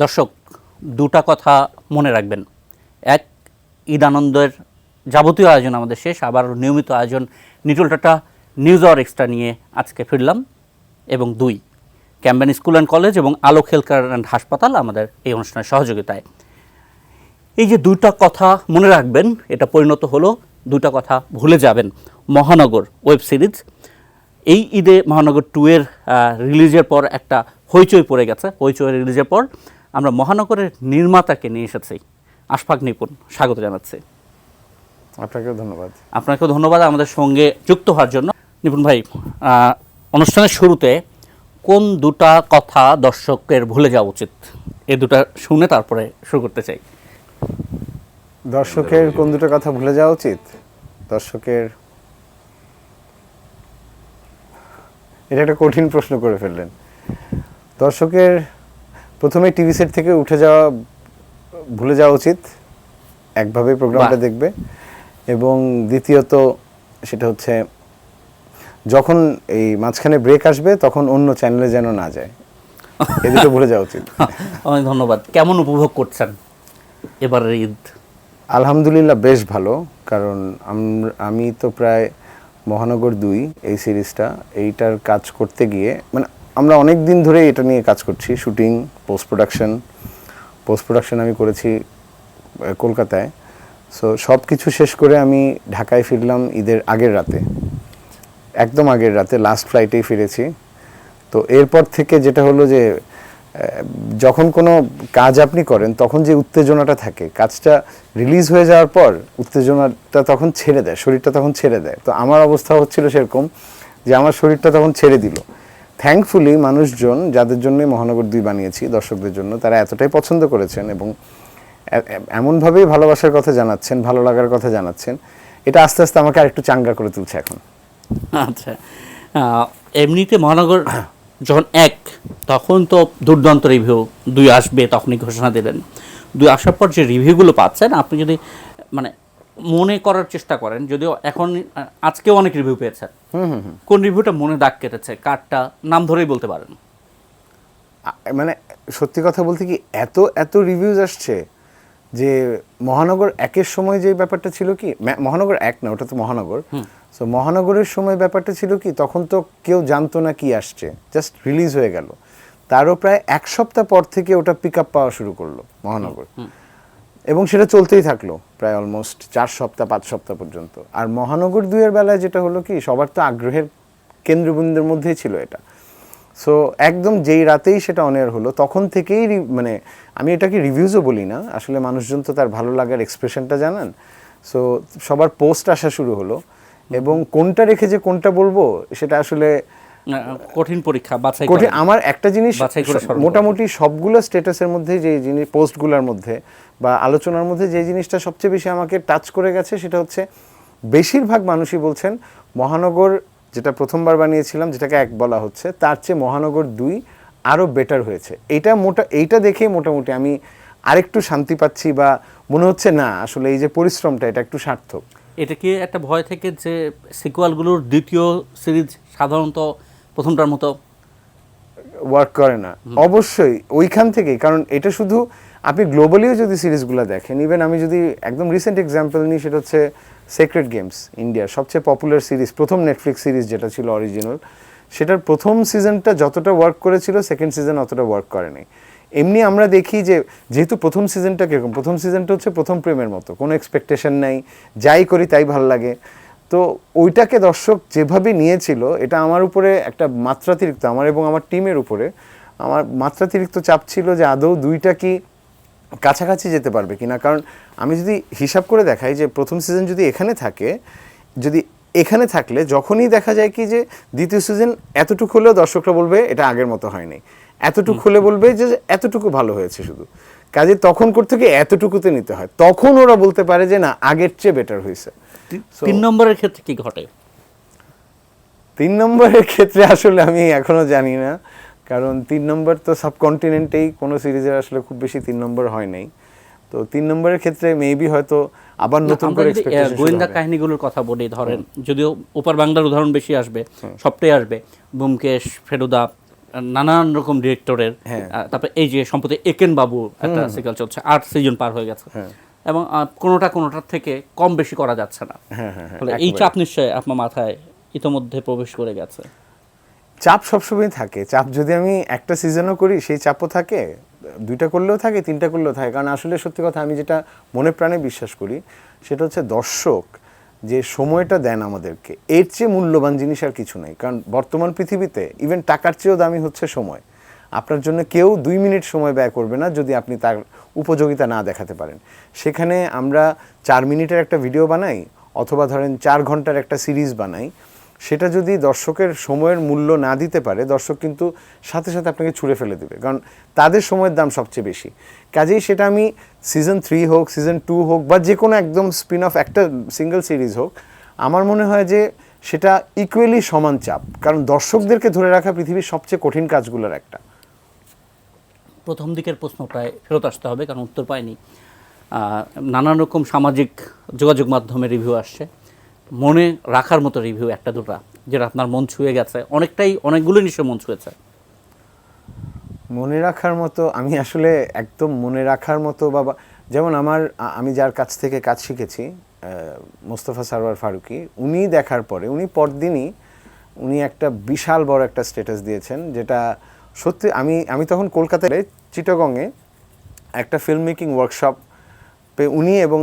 দর্শক, দুটা কথা মনে রাখবেন। এক, ঈদ আনন্দের যাবতীয় আয়োজন আমাদের শেষ, আবার নিয়মিত আয়োজন Nitol Tata news hour extra নিয়ে আজকে ফিরলাম। এবং দুই, ক্যাম্বেন স্কুল অ্যান্ড কলেজ এবং আলোক হেলথ কেয়ার অ্যান্ড হাসপাতাল আমাদের এই অনুষ্ঠানের সহযোগিতায়। এই যে দুইটা কথা মনে রাখবেন, এটা পরিণত হলো দুইটা কথা ভুলে যাবেন। মহানগর ওয়েব সিরিজ এই ঈদে মহানগর 2 এর রিলিজের পর একটা হইচই পড়ে গেছে। হইচই রিলিজের পর আমরা মহানগরের নির্মাতাকে নিয়ে এসেছি, আশফাক নিপুণ, স্বাগত জানাচ্ছি। আপনাকেও ধন্যবাদ। আপনাকেও ধন্যবাদ আমাদের সঙ্গে যুক্ত হওয়ার জন্য। নিপুণ ভাই, অনুষ্ঠানের শুরুতে কোন দুটা কথা দর্শকের ভুলে যাওয়া উচিত, এই দুটা শুনে তারপরে শুরু করতে চাই। দর্শকের কোন দুটো কথা ভুলে যাওয়া উচিত? দর্শকের, এটা একটা কঠিন প্রশ্ন করে ফেললেন। দর্শকের প্রথমে টিভি সেট থেকে উঠে যাওয়া ভুলে যাওয়া উচিত, একভাবে প্রোগ্রামটা দেখবে। এবং দ্বিতীয়ত সেটা হচ্ছে যখন এই মাঝখানে ব্রেক আসবে তখন অন্য চ্যানেলে যেন না যায়, এই দুটো ভুলে যাওয়া উচিত। অনেক ধন্যবাদ। কেমন উপভোগ করছেন এবারের ঈদ? আলহামদুলিল্লাহ বেশ ভালো, কারণ আমি তো প্রায় মহানগর 2 এই সিরিজটা এইটার কাজ করতে গিয়ে, মানে আমরা অনেক দিন ধরে এটা নিয়ে কাজ করছি, শুটিং, পোস্ট প্রোডাকশন আমি করেছি কলকাতায়। সো সব কিছু শেষ করে আমি ঢাকায় ফিরলাম ঈদের আগের রাতে, একদম আগের রাতে, লাস্ট ফ্লাইটেই ফিরেছি। তো এরপর থেকে যেটা হলো যে যখন কোনো কাজ আপনি করেন তখন যে উত্তেজনাটা থাকে, কাজটা রিলিজ হয়ে যাওয়ার পর উত্তেজনাটা তখন ছেড়ে দেয়, শরীরটা তখন ছেড়ে দেয়। তো আমার অবস্থা হচ্ছিল সেরকম যে আমার শরীরটা তখন ছেড়ে দিল। থ্যাঙ্কফুলি মানুষজন, যাদের জন্যই মহানগর 2 বানিয়েছি, দর্শকদের জন্য, তারা এতটাই পছন্দ করেছেন এবং এমনভাবেই ভালোবাসার কথা জানাচ্ছেন, ভালো লাগার কথা জানাচ্ছেন, এটা আস্তে আস্তে আমাকে আরেকটু চাঙ্গা করে তুলছে এখন। আচ্ছা, এমনিতে মহানগর যখন 1 তখন তো দুর্দান্ত রিভিউ, 2 আসবে তখনই ঘোষণা দিলেন। 2 আসার পর যে রিভিউগুলো পাচ্ছেন, আপনি যদি মানে মনে করার চেষ্টা করেন, যদিও এখন আজকেও অনেক রিভিউ পেয়েছেন, কোন রিভিউটা মনে দাগ কেটেছে, কারটা নাম ধরেই বলতে পারেন? মানে সত্যি কথা বলতে কি, এত রিভিউজ আসছে যে মহানগর 1-এর সময় যে ব্যাপারটা ছিল কি, মহানগর 1 না, ওটা তো মহানগর। সো মহানগরের সময় ব্যাপারটা ছিল কি, তখন তো কেউ জানতো না কি আসছে, জাস্ট রিলিজ হয়ে গেল। তারও প্রায় 1 সপ্তাহ পর থেকে ওটা পিক আপ পাওয়া শুরু করলো মহানগর, এবং সেটা চলতেই থাকলো প্রায় অলমোস্ট 4 সপ্তাহ 5 সপ্তাহ পর্যন্ত। আর মহানগর 2 এর বেলায় যেটা হলো কি, সবার তো আগ্রহের কেন্দ্রবিন্দুর মধ্যেই ছিল এটা। সো একদম যেই রাতেই সেটা অনেয়ার হলো, তখন থেকেই মানে আমি এটাকে রিভিউজও বলি না আসলে, মানুষজন তো তার ভালো লাগার এক্সপ্রেশনটা জানান। সো সবার পোস্ট আসা শুরু হলো, এবং কোনটা রেখে যে কোনটা বলবো সেটা আসলে কঠিন পরীক্ষা, বাছাই কঠিন। আমার একটা জিনিস মোটামুটি সবগুলো স্ট্যাটাসের মধ্যে, যে জিনিস পোস্টগুলোর মধ্যে বা আলোচনার মধ্যে যে জিনিসটা সবচেয়ে বেশি আমাকে টাচ করে গেছে, সেটা হচ্ছে বেশিরভাগ মানুষই বলছেন মহানগর, যেটা প্রথমবার বানিয়েছিলাম, যেটাকে 1 বলা হচ্ছে, তার চেয়ে মহানগর 2 আরও বেটার হয়েছে। এইটা দেখেই মোটামুটি আমি আরেকটু শান্তি পাচ্ছি, বা মনে হচ্ছে না আসলে এই যে পরিশ্রমটা, এটা একটু সার্থক। এটা কি একটা ভয় থেকে যে সিকুয়ালগুলোর দ্বিতীয় সিরিজ সাধারণত প্রথমটার মতো ওয়ার্ক করে না? অবশ্যই ওইখান থেকেই, কারণ এটা শুধু আপনি গ্লোবালিও যদি সিরিজগুলো দেখেন, ইভেন আমি যদি একদম রিসেন্ট এক্সাম্পল নিই, সেটা হচ্ছে সেক্রেট গেমস, ইন্ডিয়ার সবচেয়ে পপুলার সিরিজ, প্রথম নেটফ্লিক্স সিরিজ যেটা ছিল অরিজিনাল, সেটার প্রথম সিজনটা যতটা ওয়ার্ক করেছিল, সেকেন্ড সিজন অতটা ওয়ার্ক করেনি। এমনি আমরা দেখি যে যেহেতু প্রথম সিজনটা কীরকম, প্রথম সিজনটা হচ্ছে প্রথম প্রেমের মতো, কোনো এক্সপেকটেশন নাই, যাই করি তাই ভালো লাগে। তো ওইটাকে দর্শক যেভাবে নিয়েছিল, এটা আমার উপরে একটা মাত্রাতিরিক্ত, আমার এবং আমার টিমের উপরে আমার মাত্রাতিরিক্ত চাপ ছিল যে আদৌ 2টা কি কাছাকাছি যেতে পারবে কিনা। কারণ আমি যদি হিসাব করে দেখাই যে প্রথম সিজন যদি এখানে থাকলে যখনই দেখা যায় কি যে দ্বিতীয় সিজন এতটুকু হলেও দর্শকরা বলবে এটা আগের মতো হয়নি, এতটুকু হলে বলবে যে এতটুকু ভালো হয়েছে শুধু, কাজে তখন করতে গিয়ে এতটুকুতে নিতে হয়, তখন ওরা বলতে পারে যে না, আগের চেয়ে বেটার হয়েছে। 3 নম্বরের ক্ষেত্রে কি ঘটে? 3 নম্বরের ক্ষেত্রে আসলে আমি এখনো জানি না, কারণ 3 নম্বর তো সাবকন্টিনেন্টেই কোনো সিরিজের আসলে খুব বেশি 3 নম্বর হয় নাই। তো 3 নম্বরের ক্ষেত্রে মেবি হয়তো আবার নতুন করে এক্সপেকটেশন। গোয়েন্দা কাহিনীগুলোর কথা বলি, ধরেন যদিও ওপার বাংলার উদাহরণ বেশি আসবে, সবটাই আসবে, ব্যোমকেশ, ফেলুদা, নানান রকম ডিরেক্টরের, হ্যাঁ। তারপরে এই যে সম্প্রতি একেন বাবু একটা সিরিয়াল চলছে, 8 সিজন পার হয়ে গেছে, এবং কোনোটার থেকে কম বেশি করা যাচ্ছে না। তাহলে এই চাপ নিশ্চয়ই আপনার মাথায় ইতোমধ্যে প্রবেশ করে গেছে। চাপ সবসময় থাকে। চাপ যদি আমি একটা সিজনও করি সেই চাপও থাকে, 2টা করলেও থাকে, 3টা করলেও থাকে। কারণ আসলে সত্যি কথা আমি যেটা মনে প্রাণে বিশ্বাস করি সেটা হচ্ছে দর্শক যে সময়টা দেন আমাদেরকে, এর চেয়ে মূল্যবান জিনিস আর কিছু নাই। কারণ বর্তমান পৃথিবীতে ইভেন টাকার চেয়েও দামি হচ্ছে সময়। আপনার জন্য কেউ 2 মিনিট সময় ব্যয় করবে না যদি আপনি তার উপযোগিতা না দেখাতে পারেন। সেখানে আমরা 4 মিনিটের একটা ভিডিও বানাই অথবা ধরেন 4 ঘন্টার একটা সিরিজ বানাই, সেটা যদি দর্শকের সময়ের মূল্য না দিতে পারে, দর্শক কিন্তু সাথে সাথে আপনাকে ছুঁড়ে ফেলে দেবে, কারণ তাদের সময়ের দাম সবচেয়ে বেশি। কাজেই সেটা আমি সিজন 3 হোক, সিজন 2 হোক, বা যে কোনো একদম স্পিন অফ একটা সিঙ্গেল সিরিজ হোক, আমার মনে হয় যে সেটা ইকুয়ালি সমান চাপ। কারণ দর্শকদেরকে ধরে রাখা পৃথিবীর সবচেয়ে কঠিন কাজগুলোর একটা। প্রথম দিকের প্রশ্নটায় ফেরত আসতে হবে, কারণ উত্তর পাইনি। নানান রকম সামাজিক যোগাযোগ মাধ্যমে রিভিউ আসছে, মনে রাখার মতো রিভিউ একটা দুটা যেটা আপনার মন ছুঁয়ে গেছে? অনেকগুলো নিশ্চয় মন ছুঁয়েছে। মনে রাখার মতো আমি আসলে একদম মনে রাখার মতো, বাবা যেমন আমি যার কাছ থেকে কাজ শিখেছি, মোস্তফা সারোয়ার ফারুকী, উনি দেখার পরে পরদিনই উনি একটা বিশাল বড় একটা স্ট্যাটাস দিয়েছেন, যেটা সত্যি আমি তখন কলকাতায় চিটাগংয়ে একটা ফিল্ম মেকিং ওয়ার্কশপ উনি এবং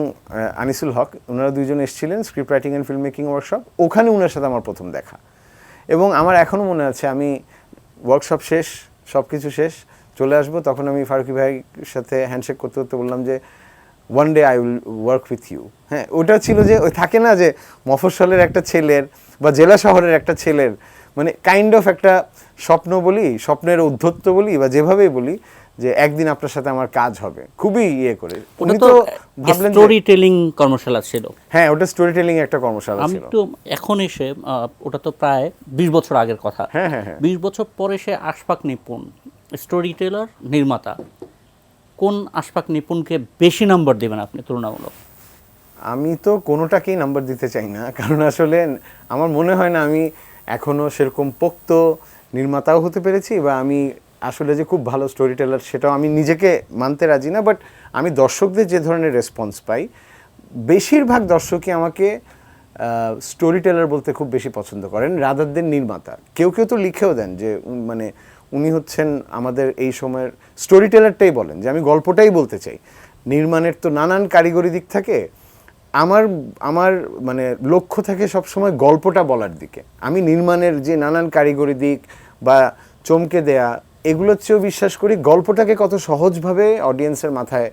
আনিসুল হক, ওনারা দুইজন এসেছিলেন, script writing and film making workshop. ওখানে ওনার সাথে আমার প্রথম দেখা, এবং আমার এখনও মনে আছে আমি ওয়ার্কশপ শেষ, সব কিছু শেষ, চলে আসবো, তখন আমি ফারুকী ভাইয়ের সাথে হ্যান্ডশেক করতে করতে বললাম যে one day I will work with you. হ্যাঁ, ওটা ছিল যে ওই থাকে না যে মফস্বলের একটা ছেলের বা জেলা শহরের একটা ছেলের মানে কাইন্ড অফ একটা স্বপ্ন বলি, স্বপ্নের উদ্ধত্ত বলি, বা যেভাবেই বলি, যে একদিন আপনার সাথে আমার কাজ হবে, খুবই ইয়ে করে। উনি তো ভাবলেন স্টোরি টেলিং কর্মশালা ছিল। হ্যাঁ, ওটা স্টোরি টেলিং একটা কর্মশালা ছিল। আমি তো এখন এসে ওটা তো প্রায় 20 বছর আগের কথা। হ্যাঁ, 20 বছর পরে সে আশফাক নিপুণ, স্টোরি টেলার, নির্মাতা, কোন আশফাক নিপুণকে বেশি নাম্বার দেবেন আপনি তুলনামূলক? আমি তো কোনোটাকেই নাম্বার দিতে চাই না, কারণ আসলে আমার মনে হয় না আমি এখনও সেরকম পোক্ত নির্মাতাও হতে পেরেছি, বা আমি আসলে যে খুব ভালো স্টোরি টেলার সেটাও আমি নিজেকে মানতে রাজি না। বাট আমি দর্শকদের যে ধরনের রেসপন্স পাই, বেশিরভাগ দর্শকই আমাকে স্টোরি টেলার বলতে খুব বেশি পছন্দ করেন রাদার দেন নির্মাতা। কেউ কেউ তো লিখেও দেন যে মানে উনি হচ্ছেন আমাদের এই সময়ের স্টোরি টেলারটাই, বলেন যে আমি গল্পটাই বলতে চাই। নির্মাণের তো নানান কারিগরি দিক থাকে, আমার মানে লক্ষ্য থাকে সবসময় গল্পটা বলার দিকে। আমি নির্মাণের যে নানান কারিগরি দিক বা চমকে দেয়া, এগুলোর চেয়েও বিশ্বাস করি গল্পটাকে কত সহজভাবে অডিয়েন্সের মাথায়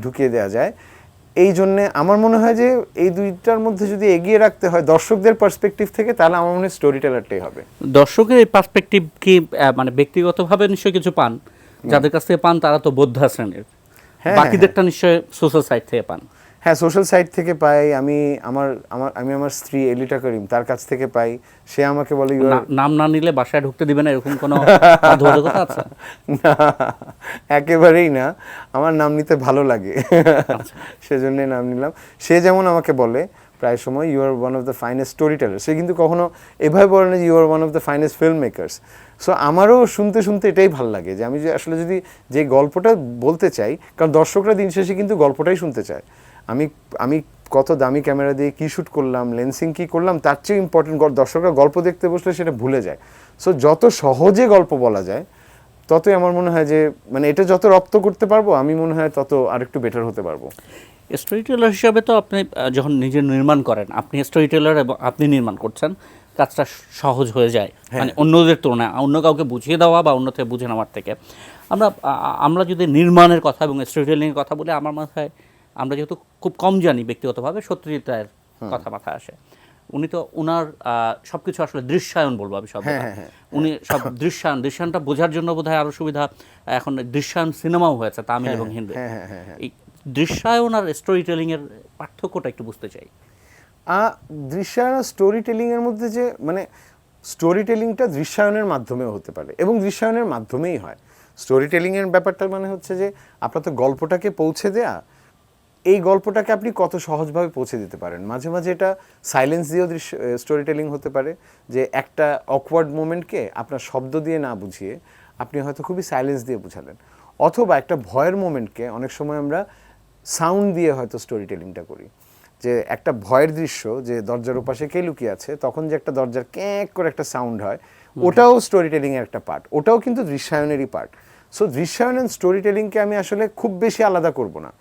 ঢুকিয়ে দেওয়া যায়। এই জন্যে আমার মনে হয় যে এই দুইটার মধ্যে যদি এগিয়ে রাখতে হয় দর্শকদের পার্সপেক্টিভ থেকে, তাহলে আমার মনে হয় স্টোরি টেলারটাই হবে। দর্শকের এই পার্সপেক্টিভ কি মানে ব্যক্তিগতভাবে নিশ্চয়ই কিছু পান, যাদের কাছ থেকে পান তারা তো বোদ্ধা শ্রেণীর, বাকিদেরটা নিশ্চয়ই সোশ্যাল সাইট থেকে পান। হ্যাঁ, সোশ্যাল সাইট থেকে পাই। আমি আমার স্ত্রী এলিটা করিম, তার কাছ থেকে পাই। সে আমাকে বলে নাম না নিলে বাসায় ঢুকতে দিবে না, এরকম কোনো বাধ্যবাধকতা আছে? না, একেবারেই না, আমার নাম নিতে ভালো লাগে, সেজন্যই নাম নিলাম। সে যেমন আমাকে বলে প্রায় সময় you are one of the finest storyteller. সে কিন্তু কখনো এভাবে বলে না যে you are one of the finest filmmakers. So আমারও শুনতে শুনতে এটাই ভালো লাগে যে আমি যে আসলে যদি যে গল্পটা বলতে চাই, কারণ দর্শকরা দিন শেষে কিন্তু গল্পটাই শুনতে চায়। আমি কত দামি ক্যামেরা দিয়ে কী শ্যুট করলাম, লেন্সিং কী করলাম, তার চেয়ে ইম্পর্টেন্ট দর্শকরা গল্প দেখতে বসলে সেটা ভুলে যায়। সো যত সহজে গল্প বলা যায় ততই আমার মনে হয় যে মানে এটা যত রপ্ত করতে পারবো, আমি মনে হয় তত আরেকটু বেটার হতে পারবো। স্টোরি টেলার হিসাবে তো আপনি যখন নিজে নির্মাণ করেন, আপনি স্টোরি টেলার এবং আপনি নির্মাণ করছেন, কাজটা সহজ হয়ে যায় মানে অন্যদের তুলনায়, অন্য কাউকে বুঝিয়ে দেওয়া বা অন্য থেকে বুঝে নেওয়ার থেকে। আমরা যদি নির্মাণের কথা এবং স্টোরি টেলিংয়ের কথা বলি, আমার মাথায় আমরা যেহেতু খুব কম জানি ব্যক্তিগতভাবে, সত্যজিৎ রায়ের কথা মাথায় আসে। উনি তো ওনার সব কিছু আসলে দৃশ্যায়ন বলবো আমি সব, উনি সব দৃশ্যায়নটা বোঝার জন্য বোধহয় আরও সুবিধা, এখন দৃশ্যায়ন সিনেমাও হয়েছে তামিল এবং হিন্দি। এই দৃশ্যায়ন আর স্টোরি টেলিংয়ের পার্থক্যটা একটু বুঝতে চাই। দৃশ্যায়ন আর স্টোরি টেলিংয়ের মধ্যে যে মানে স্টোরি টেলিংটা দৃশ্যায়নের মাধ্যমেও হতে পারে এবং দৃশ্যায়নের মাধ্যমেই হয়। স্টোরি টেলিংয়ের ব্যাপারটা মানে হচ্ছে যে আপনার তো গল্পটাকে পৌঁছে দেয়া, এই গল্পটাকে আপনি কত সহজভাবে পৌঁছে দিতে পারেন। মাঝে মাঝে এটা সাইলেন্স দিয়েও স্টোরি টেলিং হতে পারে, যে একটা অকওয়ার্ড মোমেন্টকে আপনার শব্দ দিয়ে না বুঝিয়ে আপনি হয়তো খুবই সাইলেন্স দিয়ে বুঝালেন, অথবা একটা ভয়ের মোমেন্টকে অনেক সময় আমরা সাউন্ড দিয়ে হয়তো স্টোরি টেলিংটা করি। যে একটা ভয়ের দৃশ্য, যে দরজার ওপাশে কে লুকিয়ে আছে, তখন যে একটা দরজার ক্যাঁক করে একটা সাউন্ড হয়, ওটাও স্টোরি টেলিংয়ের একটা পার্ট, ওটাও কিন্তু দৃশ্যায়নেরই পার্ট। সো দৃশ্যায়ন অ্যান্ড স্টোরি টেলিংকে আমি আসলে খুব বেশি আলাদা করব না,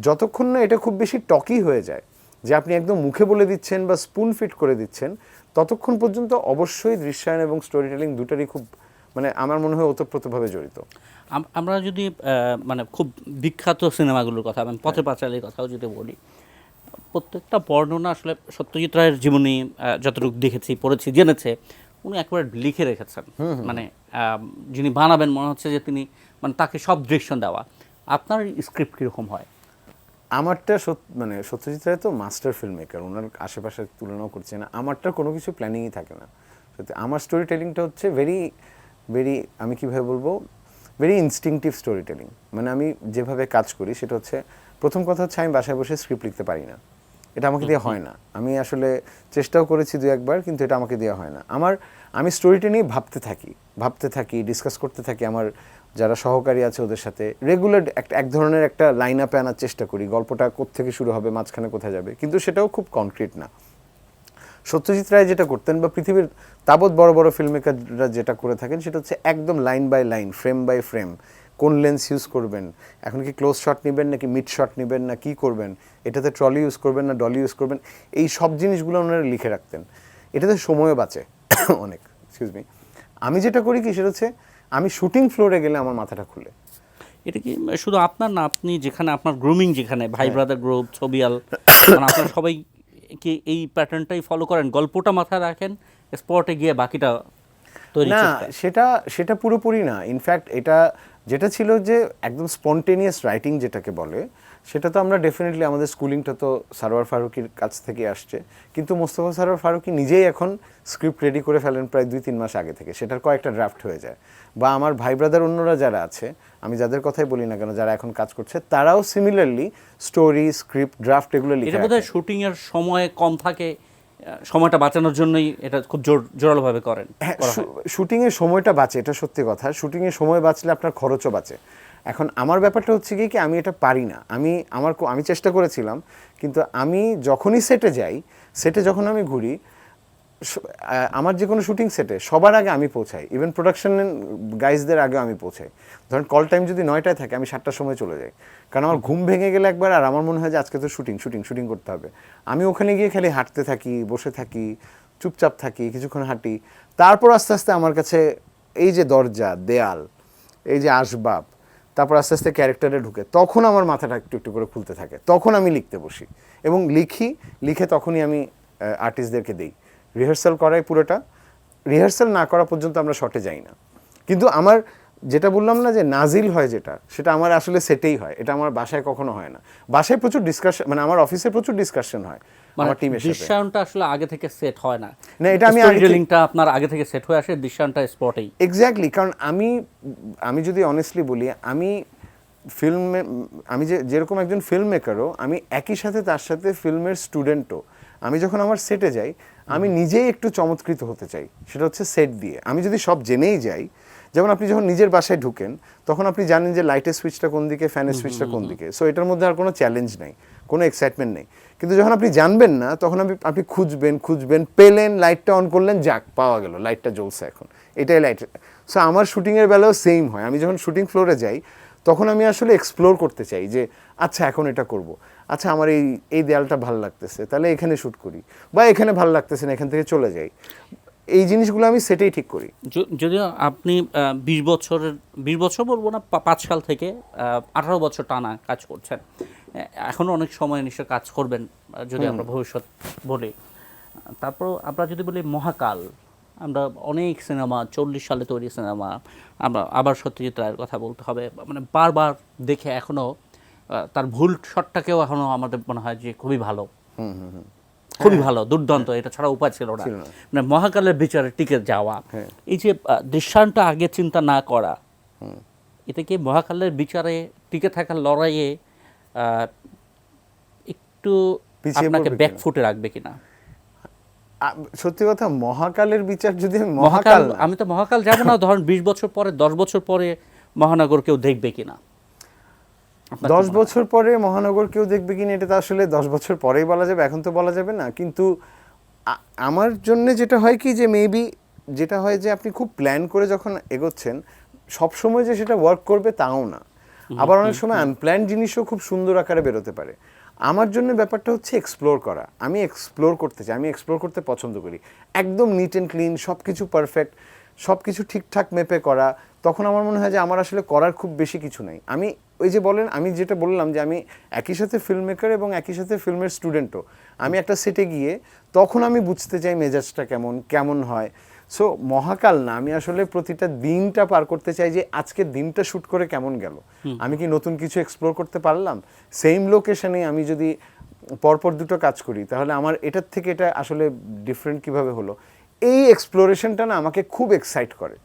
যতক্ষণ না এটা খুব বেশি টকি হয়ে যায়, যে আপনি একদম মুখে বলে দিচ্ছেন বা স্পুন ফিট করে দিচ্ছেন, ততক্ষণ পর্যন্ত অবশ্যই দৃশ্যায়ন এবং স্টোরি টেলিং দুটারই খুব মানে আমার মনে হয় ওতপ্রোতভাবে জড়িত। আমরা যদি মানে খুব বিখ্যাত সিনেমাগুলোর কথা, মানে পথে পাঁচালীর কথাও যদি বলি, প্রত্যেকটা বর্ণনা আসলে সত্যজিৎ রায়ের জীবনী যতটুকু দেখেছি, পড়েছি, জেনেছে, উনি একবার লিখে রেখেছেন। মানে যিনি বানাবেন মনে হচ্ছে যে তিনি, মানে তাকে সব ডিরেকশন দেওয়া। আপনার স্ক্রিপ্ট কীরকম হয়? আমারটা মানে সত্যজিৎ রায় তো মাস্টার ফিল্ম মেকার, ওনার আশেপাশে তুলনাও করছে না। আমারটা কোনো কিছু প্ল্যানিংই থাকে না সত্যি। আমার স্টোরি টেলিংটা হচ্ছে ভেরি ভেরি, আমি কীভাবে বলবো, ভেরি ইনস্টিংটিভ স্টোরি টেলিং। মানে আমি যেভাবে কাজ করি সেটা হচ্ছে, প্রথম কথা হচ্ছে আমি বাসায় বসে স্ক্রিপ্ট লিখতে পারি না, এটা আমাকে দিয়ে হয় না। আমি আসলে চেষ্টাও করেছি দু একবার, কিন্তু এটা আমাকে দেওয়া হয় না। আমি স্টোরিটা নিয়ে ভাবতে থাকি, ডিসকাস করতে থাকি আমার যারা সহকারী আছে ওদের সাথে, রেগুলার এক ধরনের একটা লাইন আপে আনার চেষ্টা করি, গল্পটা কোত্থেকে শুরু হবে, মাঝখানে কোথায় যাবে, কিন্তু সেটাও খুব কনক্রিট না। সত্যজিৎ রায় যেটা করতেন, বা পৃথিবীর তাবৎ বড় বড় ফিল্ম মেকাররা যেটা করে থাকেন, সেটা হচ্ছে একদম line by line, frame by frame, কোন লেন্স ইউজ করবেন, এখন কি ক্লোজ শট নেবেন নাকি মিড শট নেবেন না কি করবেন, এটাতে ট্রলি ইউজ করবেন না ডলি ইউজ করবেন, এই সব জিনিসগুলো ওনারা লিখে রাখতেন। এটাতে সময়ও বাঁচে অনেক। Excuse me. আমি যেটা করি কি, সেটা হচ্ছে আমি শুটিং ফ্লোরে গেলে আমার মাথাটা খুলে। এটা কি শুধু আপনার না, আপনি যেখানে আপনার গ্রুমিং, যেখানে ভাই ব্রাদার গ্রুপ, ছবিয়াল, মানে আপনারা সবাই কি এই প্যাটার্নটাই ফলো করেন? গল্পটা মাথায় রাখেন, স্পটে গিয়ে বাকিটা তৈরি না, চেষ্টা? সেটা পুরোপুরি না। ইনফ্যাক্ট এটা যেটা ছিল যে একদম স্পন্টেনিয়াস রাইটিং যেটাকে বলে, সেটা তো আমরা ডেফিনেটলি, আমাদের স্কুলিংটা তো সারোয়ার ফারুকীর কাছ থেকে আসছে, কিন্তু মোস্তফা সারোয়ার ফারুকী নিজেই এখন স্ক্রিপ্ট রেডি করে ফেলেন প্রায় 2-3 মাস আগে থেকে, সেটার কয়েকটা ড্রাফট হয়ে যায়। বা আমার ভাই ব্রাদার অন্যরা যারা আছে, আমি যাদের কথাই বলি না কেন, যারা এখন কাজ করছে, তারাও সিমিলারলি স্টোরি, স্ক্রিপ্ট, ড্রাফট এগুলো লিখে। এটা বোধহয় শুটিংয়ের সময় কম থাকে, সময়টা বাঁচানোর জন্যই এটা খুব জোরালোভাবে করেন। হ্যাঁ, শুটিংয়ের সময়টা বাঁচে, এটা সত্যি কথা। শুটিংয়ের সময় বাঁচলে আপনার খরচও বাঁচে। এখন আমার ব্যাপারটা হচ্ছে কি, আমি এটা পারি না। আমি চেষ্টা করেছিলাম, কিন্তু আমি যখনই সেটে যখন আমি ঘুরি, আমার যে কোনো শুটিং সেটে সবার আগে আমি পৌঁছাই, ইভেন প্রোডাকশন গাইজদের আগে আমি পৌঁছাই। ধরেন কল টাইম যদি 9টায় থাকে, আমি 7টার সময় চলে যাই, কারণ আমার ঘুম ভেঙে গেলে একবার, আর আমার মনে হয় যে আজকে তো শুটিং করতে হবে। আমি ওখানে গিয়ে খালি হাঁটতে থাকি, বসে থাকি, চুপচাপ থাকি, কিছুক্ষণ হাঁটি, তারপর আস্তে আস্তে আমার কাছে এই যে দরজা, দেয়াল, এই যে আসবাব, তারপর আস্তে আস্তে ক্যারেক্টারে ঢুকে, তখন আমার মাথাটা একটু একটু করে খুলতে থাকে, তখন আমি লিখতে বসি এবং লিখে তখনই আমি আর্টিস্টদেরকে দিই। রিহার্সাল করাই পুরোটা, রিহার্সাল না করা পর্যন্ত আমরা শটে যাই না। কিন্তু আমার যেটা বললাম না যে নাজিল হয়, সেটা আমার আসলে সেটেই হয়, এটা আমার বাসায় কখনো হয় না। বাসায় প্রচুর ডিসকাশন, মানে আমার অফিসে প্রচুর ডিসকাশন হয় আমার টিমের সাথে। দৃশ্যায়নটা আসলে আগে থেকে সেট হয় না, না, এটা স্টোরিটেলিংটা আপনার আগে থেকে সেট হয়ে আসে, দৃশ্যায়নটা স্পটেই। এক্স্যাক্টলি। কারণ আমি যদি অনেস্টলি বলি, আমি যেরকম একজন ফিল্ম মেকারও, আমি একই সাথে তার সাথে ফিল্মের স্টুডেন্টও। আমি যখন আমার সেটে যাই, আমি নিজেই একটু চমৎকৃত হতে চাই, সেটা হচ্ছে সেট দিয়ে। আমি যদি সব জেনেই যাই, যেমন আপনি যখন নিজের বাসায় ঢুকেন, তখন আপনি জানেন যে লাইটের সুইচটা কোন দিকে, ফ্যানের সুইচটা কোন দিকে, সো এটার মধ্যে আর কোনো চ্যালেঞ্জ নেই, কোনো এক্সাইটমেন্ট নেই। কিন্তু যখন আপনি জানবেন না, তখন আপনি খুঁজবেন, পেলেন, লাইটটা অন করলেন, যাক পাওয়া গেল, লাইটটা জ্বলছে, এখন এটাই লাইট। সো আমার শুটিংয়ের বেলাও সেম হয়। আমি যখন শুটিং ফ্লোরে যাই, তখন আমি আসলে এক্সপ্লোর করতে চাই যে আচ্ছা এখন এটা করব, আচ্ছা আমার এই দেয়ালটা ভালো লাগতেছে, তাহলে এখানে শ্যুট করি, বা এখানে ভালো লাগতেছে না, এখান থেকে চলে যাই। এই জিনিসগুলো আমি সেটেই ঠিক করি। যদিও আপনি 20 বছর বলবো না, 5 সাল থেকে 18 বছর টানা কাজ করছেন, এখনও অনেক সময় নিশ্চয় কাজ করবেন যদি আমরা ভবিষ্যৎ বলি। তারপর আমরা যদি বলি মহাকাল, আমরা অনেক সিনেমা, 40 সালে তৈরি সিনেমা, আমরা আবার সত্যজিৎ রায়ের কথা বলতে হবে, মানে বারবার দেখে এখনও তার ভুল শটটাকেও এখনও আমাদের মনে হয় যে খুবই ভালো, খুবই ভালো, দুর্দান্ত, এটা ছাড়া উপায় ছিল না। মানে মহাকালের বিচারে টিকে যাওয়া, এই যে দৃশ্যায়নটা আগে চিন্তা না করা, এতে কি মহাকালের বিচারে টিকে থাকার লড়াইয়ে একটু পিছিয়ে আপনাকে পড়বে ব্যাকফুটে রাখবে কিনা? সত্যি কথা, মহাকালের বিচার যদি আমি মহাকাল, না, আমি তো মহাকাল যাব না, ধরেন 20 বছর পরে 10 বছর পরে মহানগর কেউ দেখবে কিনা? আপনার কি 10 মনে হয়? বছর পরে মহানগর কেউ দেখবে কিনা এটা তো আসলে 10 বছর পরেই বলা যাবে, এখন তো বলা যাবে না। কিন্তু আমার জন্য যেটা হয় কি, যে মেবি যেটা হয় যে আপনি খুব প্ল্যান করে যখন এগোচ্ছেন, সবসময় যে সেটা ওয়ার্ক করবে তাও না, আবার অনেক সময় আনপ্ল্যান জিনিসও খুব সুন্দর আকারে বেরোতে পারে। আমার জন্য ব্যাপারটা হচ্ছে এক্সপ্লোর করা। আমি এক্সপ্লোর করতে চাই, আমি এক্সপ্লোর করতে পছন্দ করি। একদম নিট অ্যান্ড ক্লিন, সব কিছু পারফেক্ট, সব কিছু ঠিকঠাক মেপে করা। তখন আমার মনে হয় যে আমার আসলে করার খুব বেশি কিছু নাই। আমি ওই যে বলেন, আমি যেটা বললাম যে আমি একই সাথে ফিল্ম মেকার এবং একই সাথে ফিল্মের স্টুডেন্টও। আমি একটা সেটে গিয়ে তখন আমি বুঝতে চাই মেজাজটা কেমন কেমন হয়। সো মহাকাল না, আমি আসলে প্রতিটা দিনটা পার করতে চাই যে আজকের দিনটা শ্যুট করে কেমন গেল, আমি কি নতুন কিছু এক্সপ্লোর করতে পারলাম। সেম লোকেশনে আমি যদি পরপর দুটো কাজ করি, তাহলে আমার এটার থেকে এটা আসলে ডিফারেন্ট কিভাবে হলো, এই এক্সপ্লোরেশনটা না আমাকে খুব এক্সাইট করে।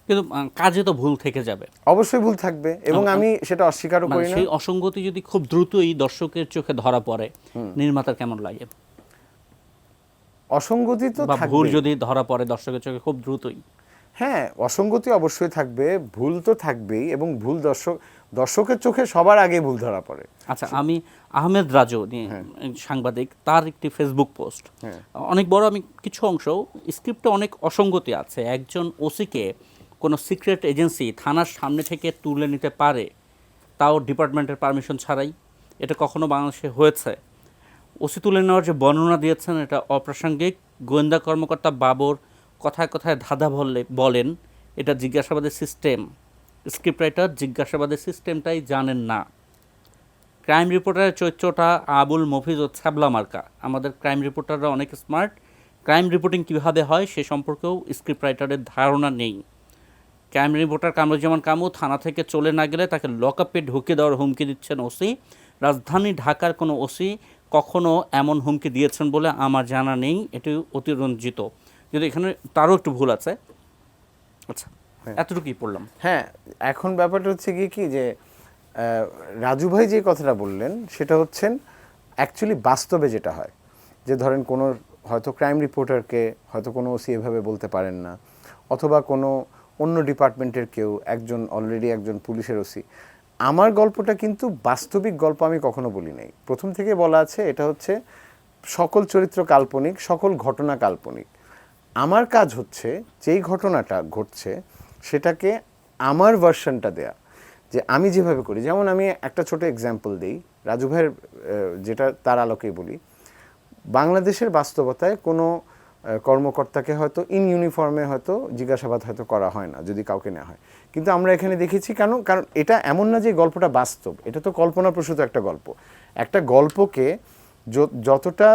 কিন্তু কাজে তো ভুল থেকে যাবে, অবশ্যই ভুল থাকবে, এবং আমি সেটা অস্বীকারও মানে করি না। সেই অসঙ্গতি যদি খুব দ্রুতই দর্শকের চোখে ধরা পড়ে, নির্মাতার কেমন লাগে? অসঙ্গতি তো বা ভুল থাকবে, যদি ধরা পড়ে দর্শকের চোখে খুব দ্রুতই? হ্যাঁ অসঙ্গতি অবশ্যই থাকবে, ভুল তো থাকবেই, এবং ভুল দর্শকের চোখে সবার আগে ভুল ধরা পড়ে। আচ্ছা, আমি আহমেদ রাজু সাংবাদিক, তার একটি ফেসবুক পোস্ট অনেক বড়, আমি কিছু অংশ, স্ক্রিপ্টে অনেক অসঙ্গতি আছে। একজন ওসিকে কোনো সিক্রেট এজেন্সি থানার সামনে থেকে তুলে নিতে পারে, তাও ডিপার্টমেন্টের পারমিশন ছাড়াই। এটা কখনো বাংলাদেশে হয়েছে? ওসি তুলে নেওয়ার যে বর্ণনা দিয়েছেন এটা অপ্রাসঙ্গিক। গোয়েন্দা কর্মকর্তা বাবর কথায় কথায় ধাঁধা বলেন এটা জিজ্ঞাসাবাদের সিস্টেম। স্ক্রিপ্ট রাইটার জিজ্ঞাসাবাদের সিস্টেমটাই জানেন না। ক্রাইম রিপোর্টারের চরিত্রটা আবুল মফিজ ও ছ্যাবলা মার্কা। আমাদের ক্রাইম রিপোর্টাররা অনেক স্মার্ট, ক্রাইম রিপোর্টিং কীভাবে হয় সে সম্পর্কেও স্ক্রিপ্ট রাইটারের ধারণা নেই। ক্রাইম রিপোর্টার কামরুজ্জামান কামু থানা থেকে চলে না গেলে তাকে লকআপে ঢুকে দেওয়ার হুমকি দিচ্ছেন ওসি। রাজধানী ঢাকার কোনো ওসি কখনো এমন হুমকি দিয়েছেন বলে আমার জানা নেই, এটি অতিরঞ্জিত। যদি এখানে তারও একটু ভুল আছে। আচ্ছা, এতটুকুই পড়লাম। হ্যাঁ, এখন ব্যাপারটা হচ্ছে কি যে রাজু ভাই যে কথাটা বললেন সেটা হচ্ছেন অ্যাকচুয়ালি বাস্তবে যেটা হয়, যে ধরেন কোনো হয়তো ক্রাইম রিপোর্টারকে হয়তো কোনো ওসি এভাবে বলতে পারেন না, অথবা কোনো অন্য ডিপার্টমেন্টের কেউ, অলরেডি একজন পুলিশের ওসি। আমার গল্পটা কিন্তু বাস্তবিক গল্প আমি কখনো বলি নাই, প্রথম থেকে বলা আছে এটা হচ্ছে সকল চরিত্র কাল্পনিক, সকল ঘটনা কাল্পনিক। আমার কাজ হচ্ছে যেই ঘটনাটা ঘটছে সেটাকে আমার ভার্সনটা দেয়া, যে আমি যেভাবে করি। যেমন আমি একটা ছোট এক্সাম্পল দিই, রাজু ভাইয়ের যেটা তার আলোকেই বলি। বাংলাদেশের বাস্তবতায় কোনো কর্মকর্তাকে হয়তো ইন ইউনিফর্মে হয়তো জিজ্ঞাসাবাদ হয়তো করা হয় না যদি কাউকে নেওয়া হয়, কিন্তু আমরা এখানে দেখেছি। কারণ এটা এমন না যে গল্পটা বাস্তব, এটা তো কল্পনাপ্রসূত একটা গল্প। একটা গল্পকে যতটা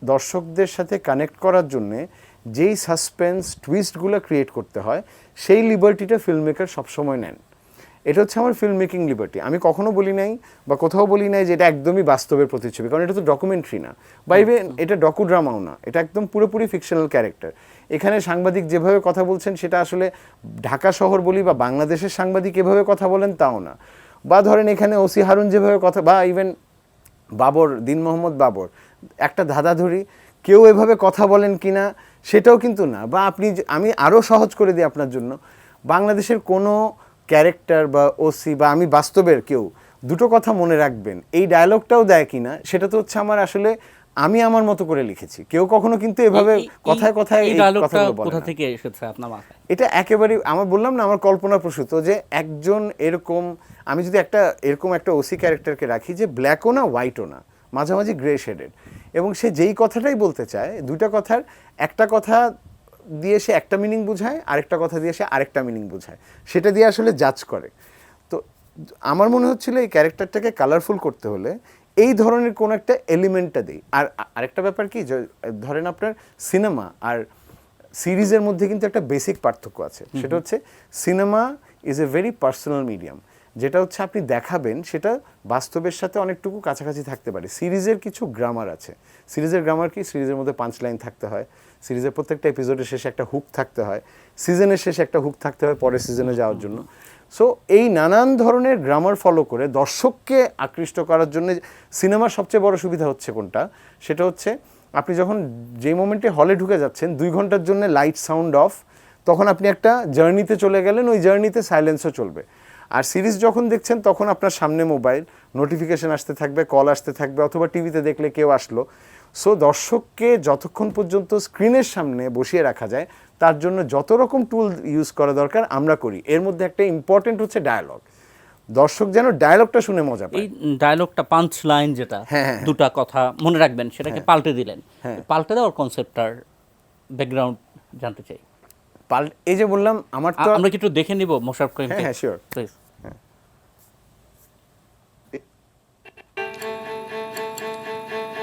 দর্শকদের সাথে কানেক্ট করার জন্যে যেই সাসপেন্স টুইস্টগুলো ক্রিয়েট করতে হয়, সেই লিবার্টিটা ফিল্ম মেকার সবসময় নেন। এটা হচ্ছে আমার ফিল্ম মেকিং লিবার্টি। আমি কখনো বলি নাই বা কোথাও বলি নাই যে এটা একদমই বাস্তবের প্রতিচ্ছবি, কারণ এটা তো ডকুমেন্টারি না, বা ইভেন এটা ডকুড্রামাও না, এটা একদম পুরোপুরি ফিকশনাল ক্যারেক্টার। এখানে সাংবাদিক যেভাবে কথা বলছেন সেটা আসলে ঢাকা শহর বলি বা বাংলাদেশের সাংবাদিক এভাবে কথা বলেন তাও না, বা ধরেন এখানে ওসি হারুন যেভাবে কথা, বা ইভেন বাবর, দিন মোহাম্মদ বাবর, একটা ধাঁধা ধরি, কেউ এভাবে কথা বলেন কিনা সেটাও কিন্তু না। বা আমি আরও সহজ করে দিই আপনার জন্য, বাংলাদেশের কোনো ক্যারেক্টার বা ওসি বা আমি বাস্তবের কেউ দুটো কথা মনে রাখবেন এই ডায়লগটাও দেয় কিনা, সেটা তো হচ্ছে আমার আসলে আমি আমার মতো করে লিখেছি। কেউ কখনো কিন্তু এভাবে কথায় কথায় এই কথাগুলো বলে না। কোথা থেকে এসেছে আপনার মাথায়? এটা একেবারেই আমার বললাম না, আমার কল্পনাপ্রসূত, যে একজন এরকম, আমি যদি এরকম একটা ওসি ক্যারেক্টারকে রাখি যে ব্ল্যাকও না হোয়াইটও না, মাঝামাঝি গ্রে শেডেড, এবং সে যেই কথাটাই বলতে চায়, দুইটা কথার একটা কথা দিয়ে সে একটা মিনিং বোঝায়, আরেকটা কথা দিয়ে সে আরেকটা মিনিং বোঝায়, সেটা দিয়ে আসলে জাজ করে। তো আমার মনে হচ্ছিল এই ক্যারেক্টারটাকে কালারফুল করতে হলে এই ধরনের কোন একটা এলিমেন্টটা দিই। আর আরেকটা ব্যাপার কি, ধরেন আপনার সিনেমা আর সিরিজের মধ্যে কিন্তু একটা বেসিক পার্থক্য আছে, সেটা হচ্ছে cinema is a very personal medium, যেটা হচ্ছে আপনি দেখাবেন সেটা বাস্তবের সাথে অনেকটুকু কাছাকাছি থাকতে পারে। সিরিজের কিছু গ্রামার আছে। সিরিজের গ্রামার কি, সিরিজের মধ্যে 5 লাইন থাকতে হয়, সিরিজের প্রত্যেকটা এপিসোডের শেষে একটা হুক থাকতে হয়, সিজনের শেষে একটা হুক থাকতে হয় পরের সিজনে যাওয়ার জন্য। সো এই নানান ধরনের গ্রামার ফলো করে দর্শককে আকৃষ্ট করার জন্য সিনেমার সবচেয়ে বড় সুবিধা হচ্ছে কোনটা, সেটা হচ্ছে আপনি যখন যে মোমেন্টে হলে ঢুকে যাচ্ছেন 2 ঘন্টার জন্য লাইট সাউন্ড অফ, তখন আপনি একটা জার্নিতে চলে গেলেন, ওই জার্নিতে সাইলেন্সও চলবে। আর সিরিজ যখন দেখছেন তখন আপনার সামনে মোবাইল, নোটিফিকেশন আসতে থাকবে, কল আসতে থাকবে, অথবা টিভিতে দেখলে কেউ আসলো। সো দর্শককে যতক্ষণ পর্যন্ত স্ক্রিনের সামনে বসিয়ে রাখা যায় তার জন্য যত রকম টুল ইউজ করা দরকার আমরা করি। এর মধ্যে একটা ইম্পর্টেন্ট হচ্ছে ডায়ালগ। দর্শক যেন ডায়ালগটা শুনে মজা পায়। এই ডায়লগটা পাঞ্চ লাইন যেটা, দুটা কথা মনে রাখবেন, সেটাকে পাল্টে দিলেন, পাল্টে দেওয়ার কনসেপ্টটার ব্যাকগ্রাউন্ড জানতে চাই। এই যে বললাম আমার তো আমরা কি একটু দেখে নিব মোশাররফ করিমকে? হ্যাঁ শিওর প্লিজ।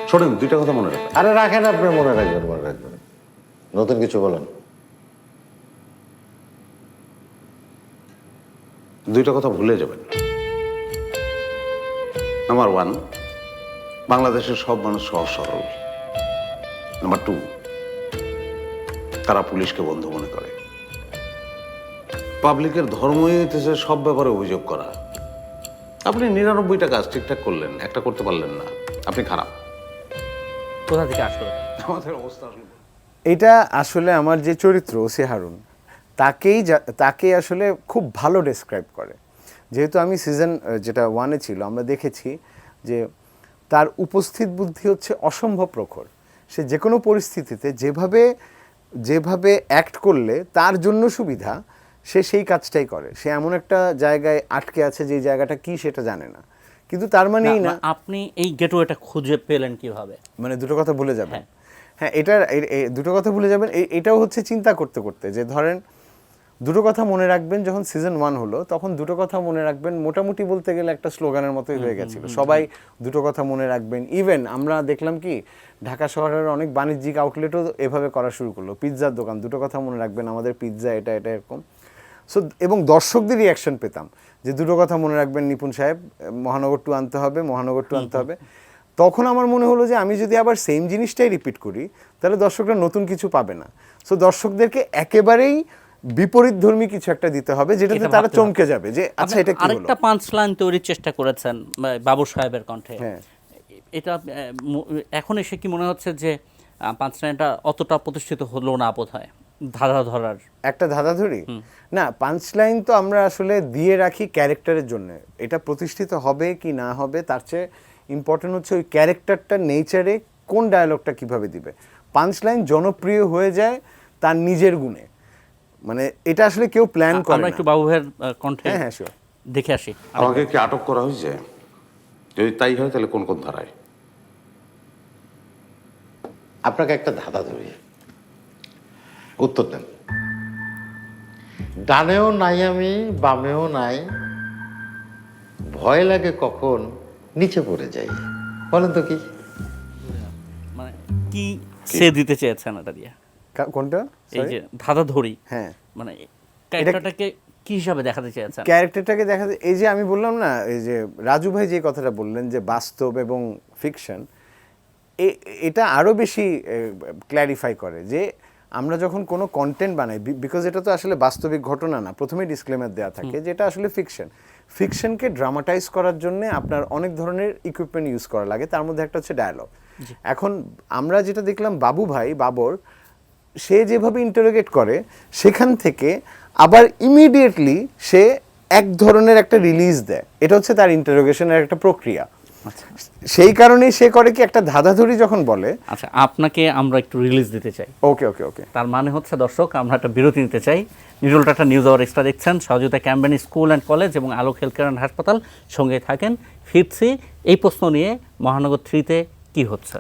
শোনেন, 2টা কথা মনে রাখবেন। আরে রাখেন, আপনি মনে রাখবেন। নতুন কিছু বলেন। 2টা কথা ভুলে যাবেন। নাম্বার 1, বাংলাদেশের সব মানুষ সহজ সরল। নাম্বার 2, তারা পুলিশকে বন্ধু মনে করে। পাবলিকের ধর্মই হইতেছে সব ব্যাপারে অভিযোগ করা। আপনি 99টা কাজ ঠিকঠাক করলেন, একটা করতে পারলেন না, আপনি খারাপ। কোথা থেকে আসলো? আমাদের অবস্থা আসলে এটা আসলে আমার যে চরিত্র ওসি হারুন, তাকে আসলে খুব ভালো ডেসক্রাইব করে। যেহেতু আমি সিজন যেটা 1-এ ছিল আমরা দেখেছি যে তার উপস্থিত বুদ্ধি হচ্ছে অসম্ভব প্রখর। সে যে কোনো পরিস্থিতিতে যেভাবে অ্যাক্ট করলে তার জন্য সুবিধা, সে সেই কাজটাই করে। সে এমন একটা জায়গায় আটকে আছে যে জায়গাটা কি সেটা জানে না, কিন্তু তার মানেই না। আপনি এই গেটওয়েটা খুঁজে পেলেন কিভাবে? মানে দুটো কথা ভুলে যাবেন। হ্যাঁ, এটার দুটো কথা ভুলে যাবেন। এটাও হচ্ছে চিন্তা করতে করতে, যে ধরেন দুটো কথা মনে রাখবেন। যখন সিজন 1 হলো তখন দুটো কথা মনে রাখবেন মোটামুটি বলতে গেলে একটা স্লোগানের মতোই হয়ে গেছিল। সবাই দুটো কথা মনে রাখবেন। ইভেন আমরা দেখলাম কি ঢাকা শহরের অনেক বাণিজ্যিক আউটলেটও এভাবে করা শুরু করলো। পিৎজার দোকান, দুটো কথা মনে রাখবেন, আমাদের পিৎজা এটা এরকম। সো এবং দর্শকদের রিয়াকশন পেতাম যে দুটো কথা মনে রাখবেন নিপুণ সাহেব, মহানগর 2 আনতে হবে, মহানগর 2 আনতে হবে। তখন আমার মনে হলো যে আমি যদি আবার সেম জিনিসটাই রিপিট করি তাহলে দর্শকরা নতুন কিছু পাবে না। সো দর্শকদেরকে একেবারেই বিপরীতধর্মী কিছু একটা দিতে হবে যেটাতে তারা চমকে যাবে যে আচ্ছা এটা কি হলো। আরেকটা পাঁচ লাইন তৈরির চেষ্টা করেছেন বাবুর সাহেবের কণ্ঠে। এটা এখন এসে কি মনে হচ্ছে যে পাঁচ লাইনটা অতটা প্রতিষ্ঠিত হলো না বোধহয়? ধাঁধা ধরার একটা ধাঁধা ধরি না, পাঁচ লাইন তো আমরা আসলে দিয়ে রাখি ক্যারেক্টারের জন্য। এটা প্রতিষ্ঠিত হবে কি না হবে তার চেয়ে ইম্পর্টেন্ট হচ্ছে ওই ক্যারেক্টারটার নেচারে কোন ডায়ালগটা কিভাবে দিবে। পাঁচ লাইন জনপ্রিয় হয়ে যায় তার নিজের গুণে, মানে এটা আসলে কেউ প্ল্যান করে না। আমরা একটু বাবু ভাইয়ের কণ্ঠে হ্যাঁ শিওর দেখে আসি। আমাকে কি আটক করা হয়েছে? যদি তাই হয় তাহলে কোন কোন ধারায়? আপনাকে একটা ধাঁধা ধরি, উত্তর দেন। ডানেও নাই আমি, বামেও নাই, ভয় লাগে কখন নিচে পড়ে যাই। বলেন তো কি? মানে কি সে দিতে চেয়েছেন এটা দিয়ে? কোনটা? এই যে ধাঁধা ধরি, হ্যাঁ মানে ক্যারেক্টারটাকে কি হিসাবে দেখাতে চেয়েছেন? ক্যারেক্টারটাকে দেখাতে, এই যে আমি বললাম না, এই যে রাজু ভাই যে কথাটা বললেন যে বাস্তব এবং ফিকশন, এটা আরও বেশি ক্ল্যারিফাই করে যে আমরা যখন কোনো কন্টেন্ট বানাই, বিকজ এটা তো আসলে বাস্তবিক ঘটনা না, প্রথমেই ডিসক্লেমার দেওয়া থাকে যেটা আসলে ফিকশনকে ড্রামাটাইজ করার জন্য আপনার অনেক ধরনের ইকুইপমেন্ট ইউজ করা লাগে, তার মধ্যে একটা হচ্ছে ডায়ালগ। এখন আমরা যেটা দেখলাম বাবর সে যেভাবে ইন্টারোগেট করে সেখান থেকে আবার ইমিডিয়েটলি সে এক ধরনের একটা রিলিজ দেয়, এটা হচ্ছে তার ইন্টারোগেশনের একটা প্রক্রিয়া। সেই কারণেই সে করে কি একটা ধাঁধাধরি যখন বলে। আচ্ছা, আপনাকে আমরা একটু রিলিজ দিতে চাই। ওকে। তার মানে হচ্ছে দর্শক আমরা একটা বিরতি নিতে চাই। News Tata news hour extra দেখছেন, সহযোগিতা ক্যাম্পেইন স্কুল অ্যান্ড কলেজ এবং আলোক হেলথ কেয়ার অ্যান্ড হাসপাতাল। সঙ্গে থাকেন। ফিরছি এই প্রশ্ন নিয়ে, মহানগর 3-তে কি হচ্ছে।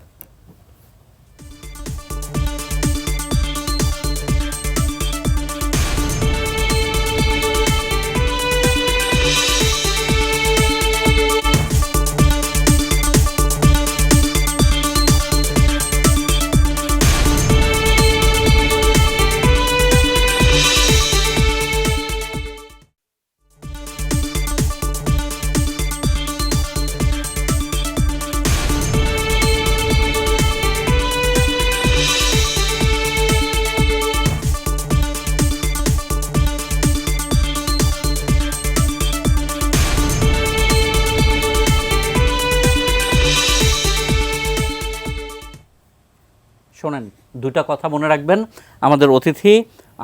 শোনেন, দুইটা কথা মনে রাখবেন। আমাদের অতিথি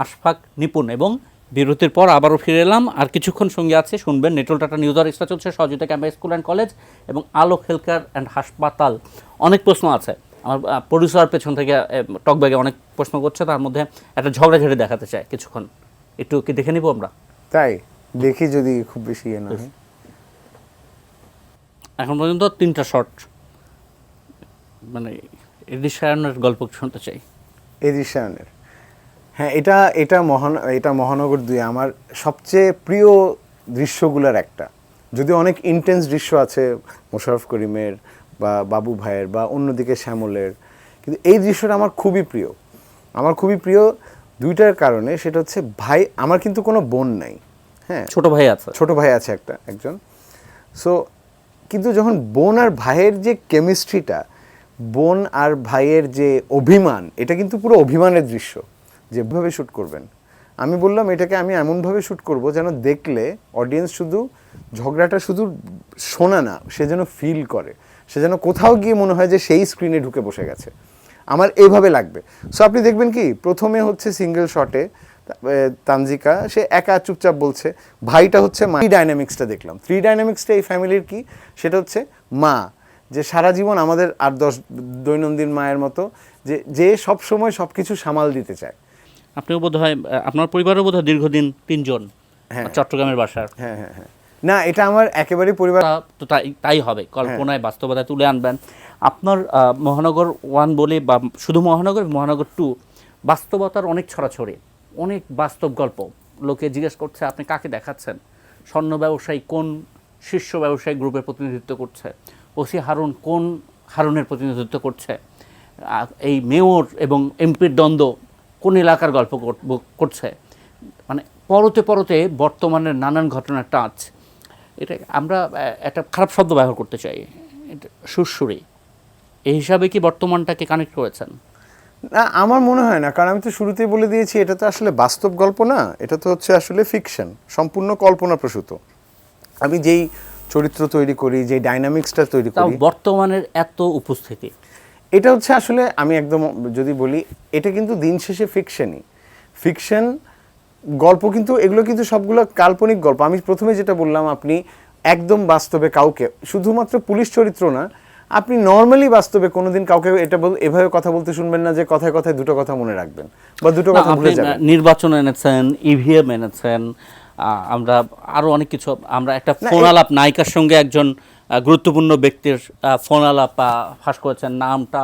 আশফাক নিপুণ, এবং বিরতির পর আবারও ফিরে এলাম। আর কিছুক্ষণ সঙ্গে আছে, শুনবেন নিটল টাটা নিউজ আর এক্সট্রা চলছে সহযোগিতা ক্যাম্পাস স্কুল অ্যান্ড কলেজ এবং আলোক হেলথ কেয়ার অ্যান্ড হাসপাতাল। অনেক প্রশ্ন আছে, আমার প্রডিউসার পেছন থেকে টকব্যাগে অনেক প্রশ্ন করছে, তার মধ্যে একটা ঝগড়াঝাড়ি দেখাতে চায় কিছুক্ষণ, একটু কি দেখে নিব আমরা? তাই দেখি, যদি খুব বেশি ইয়ে না হয়। এখন পর্যন্ত 3টা শর্ট, মানে এডিশনের গল্প শুনতে চাই। এডিশনের, হ্যাঁ, এটা মহানগর 2 আমার সবচেয়ে প্রিয় দৃশ্যগুলোর একটা। যদিও অনেক ইন্টেন্স দৃশ্য আছে মোশাররফ করিমের বা বাবু ভাইয়ের বা অন্যদিকে শ্যামলের, কিন্তু এই দৃশ্যটা আমার খুবই প্রিয় 2টার কারণে। সেটা হচ্ছে ভাই, আমার কিন্তু কোনো বোন নাই, হ্যাঁ, ছোট ভাই আছে একজন। সো কিন্তু যখন বোন আর ভাইয়ের যে কেমিস্ট্রিটা, বোন আর ভাইয়ের যে অভিমান, এটা কিন্তু পুরো অভিমানের দৃশ্য। যেভাবে শ্যুট করবেন, আমি বললাম এটাকে আমি এমনভাবে শ্যুট করব যেন দেখলে অডিয়েন্স শুধু ঝগড়াটা শুধু শোনা না, সে যেন ফিল করে, সে যেন কোথাও গিয়ে মনে হয় যে সেই স্ক্রিনে ঢুকে বসে গেছে। আমার এইভাবে লাগবে। সো আপনি দেখবেন কি, প্রথমে হচ্ছে সিঙ্গেল শটে তানজিকা সে একা চুপচাপ বলছে, ভাইটা হচ্ছে মা। 3 ডাইনামিক্সটা দেখলাম। 3 ডাইনামিক্সটা এই ফ্যামিলির কি, সেটা হচ্ছে মা, যে সারা জীবন আমাদের 8-10 দৈনন্দিন মায়ের মতো, যে সব সময় সব কিছু সামাল দিতে চায়। আপনিও বোধ হয়, আপনার পরিবারও বোধ হয় দীর্ঘদিন 3 জন চট্টগ্রামের বাসার। হ্যাঁ, না, এটা আমার একেবারে পরিবার। তো তাই হবে, কল্পনায় বাস্তবতায় তুলে আনবেন। আপনার মহানগর 1 বলে বা শুধু মহানগর 2, বাস্তবতার অনেক ছড়াছড়ি, অনেক বাস্তব গল্প। লোকে জিজ্ঞেস করছে আপনি কাকে দেখাচ্ছেন, স্বর্ণ ব্যবসায়ী কোন শীর্ষ ব্যবসায়ী গ্রুপের প্রতিনিধিত্ব করছে, ওসি হারুন কোন হারুনের প্রতিনিধিত্ব করছে, এই মেয়র এবং এমপির দ্বন্দ্ব কোন এলাকার গল্প করছে। মানে পরতে বর্তমানের নানান ঘটনার টাচ। এটা আমরা একটা খারাপ শব্দ ব্যবহার করতে চাই, এটা সুরসুরি। এই হিসাবে কি বর্তমানটাকে কানেক্ট করেছেন? না, আমার মনে হয় না, কারণ আমি তো শুরুতেই বলে দিয়েছি এটা তো আসলে বাস্তব গল্প না, এটা তো হচ্ছে আসলে ফিকশন, সম্পূর্ণ কল্পনা প্রসূত। আমি যেই চরিত্র তৈরি করি, যেই ডাইনামিক্সটা তৈরি করি, বর্তমানের এত উপস্থিতি, এটা হচ্ছে আসলে, আমি একদম যদি বলি, এটা কিন্তু দিন শেষে ফিকশন গল্প, কিন্তু এগুলো কিন্তু সবগুলো কাল্পনিক গল্প। আমি প্রথমে যেটা বললাম, আপনি একদম বাস্তবে কাউকে, শুধুমাত্র পুলিশ চরিত্র না, আপনি নর্মালি বাস্তবে কোনোদিন কাউকে এভাবে কথা বলতে শুনবেন না যে কথায় কথায় 2টো কথা মনে রাখবেন বা 2টো কথা ভুলে যাবেন। নির্বাচন এনেছেন, ইভিএম এনেছেন, আমরা আরো অনেক কিছু, আমরা একটা ফোন আলাপ নায়িকার সঙ্গে একজন গুরুত্বপূর্ণ ব্যক্তির ফোন আলাপ ফাঁস করেছেন, নামটা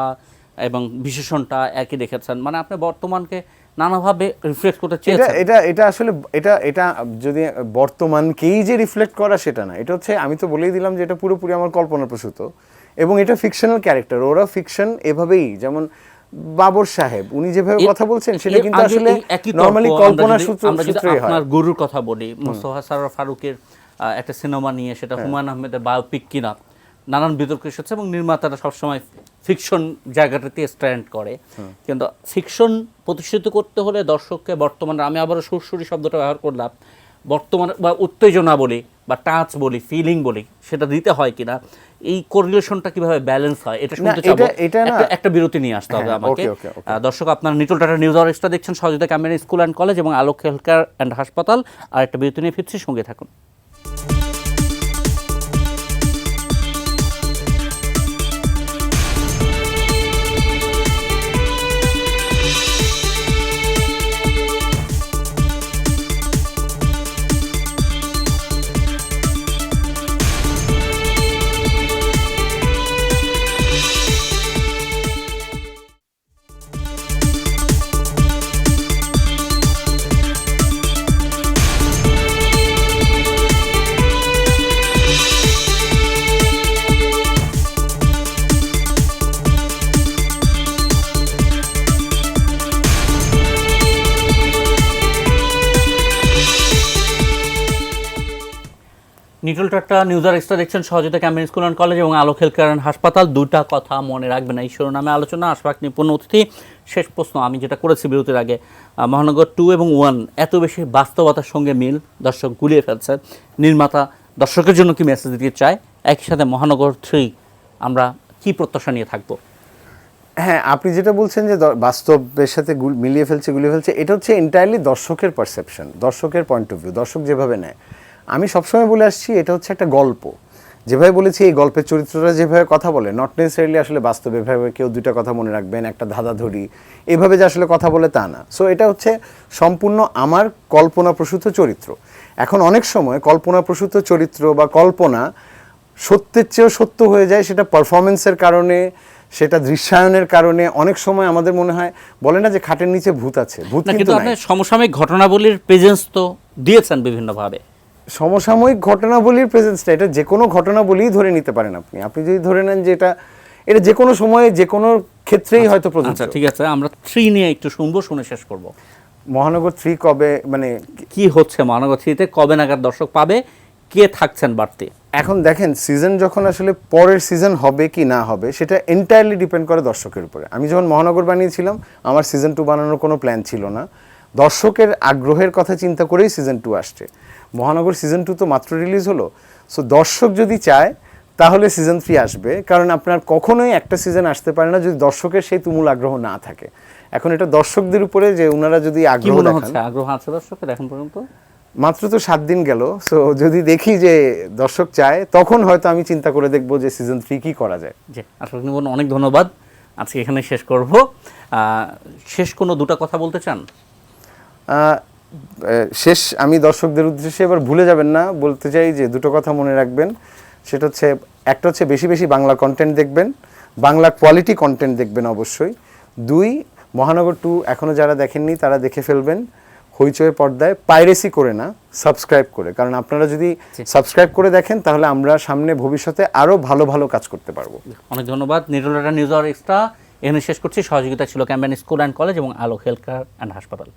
এবং বিশেষণটা একই রেখেছেন। মানে আপনি বর্তমানকে নানাভাবে রিফ্লেক্ট করতে চেয়েছেন। এটা আসলে এটা যদি বর্তমানকেই যে রিফ্লেক্ট করা সেটা না, এটা হচ্ছে, আমি তো বলেই দিলাম যে এটা পুরোপুরি আমার কল্পনা প্রসূত এবং এটা ফিকশনাল ক্যারেক্টার। ওরা ফিকশন এভাবেই, যেমন বাবর সাহেব উনি যেভাবে কথা বলছেন সেটা কিন্তু আসলে নরমালি কল্পনা সূত্রেই হয়। আপনার গুরুর কথা বলি, মোস্তফা সরোয়ার ফারুকের একটা সিনেমা নিয়ে, সেটা হুমায়ুন আহমেদের বায়োপিক কিনা, নানান বিতর্ক এসেছে এবং নির্মাতারা সবসময় ফিকশন জায়গাটাতে স্ট্যান্ড করে। কিন্তু ফিকশন প্রতিষ্ঠিত করতে হলে দর্শককে বর্তমানে, আমি আবারও সুরসুরি শব্দটা ব্যবহার করলাম, বর্তমানে বা উত্তেজনা বলি বা টাচ বলি, ফিলিং বলি, সেটা দিতে হয় কিনা, এই কোরিলেশনটা কিভাবে ব্যালেন্স হয়, এটা শুনতে চাবো। একটা বিরতি নিয়ে আসতে হবে আমাকে। দর্শক, আপনারা নিটল টাটা নিউজ আর এক্সট্রা দেখছেন সহযোগিতা ক্যাম্পাস স্কুল অ্যান্ড কলেজ এবং আলোক হেলথ কেয়ার অ্যান্ড হাসপাতাল। আর একটা বিরতি নিয়ে ফিরছি, সঙ্গে থাকুন। নিটল টাটা নিউজ আর এক্সট্রা দেখছেন সহযোগিতা ক্যাম্পাস স্কুল অ্যান্ড কলেজ এবং আলোক হেলথ কেয়ার অ্যান্ড হাসপাতাল। 2টা কথা মনে রাখবেন এই শিরোনামে আলোচনা। আশফাক নিপুণ অতিথি। শেষ প্রশ্ন আমি যেটা করেছি বিরতির আগে, মহানগর 2 এবং 1 এত বেশি বাস্তবতার সঙ্গে মিল, দর্শক গুলিয়ে ফেলছে। নির্মাতা দর্শকের জন্য কি মেসেজ দিতে চায়? একই সাথে মহানগর 3 আমরা কি প্রত্যাশা নিয়ে থাকবো? হ্যাঁ, আপনি যেটা বলছেন যে বাস্তবের সাথে মিলিয়ে ফেলছে, গুলিয়ে ফেলছে, এটা হচ্ছে এন্টায়ারলি দর্শকের পারসেপশন, দর্শকের পয়েন্ট অফ ভিউ, দর্শক যেভাবে নেয়। আমি সবসময় বলে আসছি এটা হচ্ছে একটা গল্প। যেভাবে বলেছি এই গল্পের চরিত্ররা যেভাবে কথা বলে, নট নেসেসারিলি আসলে বাস্তবে এভাবে কেউ দুইটা কথা মনে রাখবেন, একটা ধাঁধাধরি এভাবে যে আসলে কথা বলে তা না। সো এটা হচ্ছে সম্পূর্ণ আমার কল্পনাপ্রসূত চরিত্র। এখন অনেক সময় কল্পনাপ্রসূত চরিত্র বা কল্পনা সত্যের চেয়েও সত্য হয়ে যায়, সেটা পারফরমেন্সের কারণে, সেটা দৃশ্যায়নের কারণে। অনেক সময় আমাদের মনে হয়, বলে না যে খাটের নিচে ভূত আছে, ভূত না, কিন্তু কিন্তু নাই। আপনি সমসাময়িক ঘটনাবলীর প্রেজেন্স তো দিয়েছেন বিভিন্নভাবে। সমসাময়িক ঘটনাবলীর প্রেজেন্সটা, এটা যে কোনো ঘটনাবলীই ধরে নিতে পারেন আপনি। আপনি যদি ধরে নেন যে এটা যে কোনো সময়ে যে কোনো ক্ষেত্রেই হয়তো প্রযোজ্য। আচ্ছা, ঠিক আছে, আমরা 3 নিয়ে একটু শুনবো, শুনে শেষ করব। মহানগর 3 কবে, মানে কি হচ্ছে মহানগর 3-তে, কবে নাগাদ দর্শক পাবে, কে থাকছেন বাড়তি? এখন দেখেন সিজন যখন আসলে পরের সিজন হবে কি না হবে সেটা এন্টায়ারলি ডিপেন্ড করে দর্শকের উপরে। আমি যখন মহানগর বানিয়েছিলাম আমার সিজন 2 বানানোর কোনো প্ল্যান ছিল না, দর্শকের আগ্রহের কথা চিন্তা করেই সিজন 2 আসছে। মহানগর সিজন 2 তো মাত্র রিলিজ হলো। সো দর্শক যদি চায় তাহলে সিজন 3 আসবে, কারণ আপনার কখনোই একটা সিজন আসতে পারে না যদি দর্শকের সেই তুমুল আগ্রহ না থাকে। এখন এটা দর্শকদের উপরে, যে ওনারা যদি কি আগ্রহ মনে দেখান। হচ্ছে আগ্রহ আছে দর্শকের এখন পর্যন্ত? মাত্র তো 7 দিন গেল, সো যদি দেখি যে দর্শক চায় তখন হয়তো আমি চিন্তা করে দেখবো যে সিজন 3 কি করা যায়। জি, আসলে অনেক ধন্যবাদ, আজকে এখানে শেষ করব। শেষ কোনো দুটো কথা বলতে চান? শেষ আমি দর্শকদের উদ্দেশ্যে এবার ভুলে যাবেন না, বলতে চাই যে দুটো কথা মনে রাখবেন। সেটা হচ্ছে, একটা হচ্ছে বেশি বেশি বাংলা কন্টেন্ট দেখবেন, বাংলা কোয়ালিটি কন্টেন্ট দেখবেন অবশ্যই। 2, মহানগর 2 এখনও যারা দেখেননি তারা দেখে ফেলবেন হইচই পর্দায়, পাইরেসি করে না, সাবস্ক্রাইব করে। কারণ আপনারা যদি সাবস্ক্রাইব করে দেখেন তাহলে আমরা সামনে ভবিষ্যতে আরও ভালো ভালো কাজ করতে পারবো। অনেক ধন্যবাদ। নিউজ আওয়ার এক্সট্রা এখানে শেষ করছি। সহযোগিতা ছিল ক্যাম্পেইন স্কুল অ্যান্ড কলেজ এবং আলোক হেলথ কেয়ার অ্যান্ড হাসপাতাল।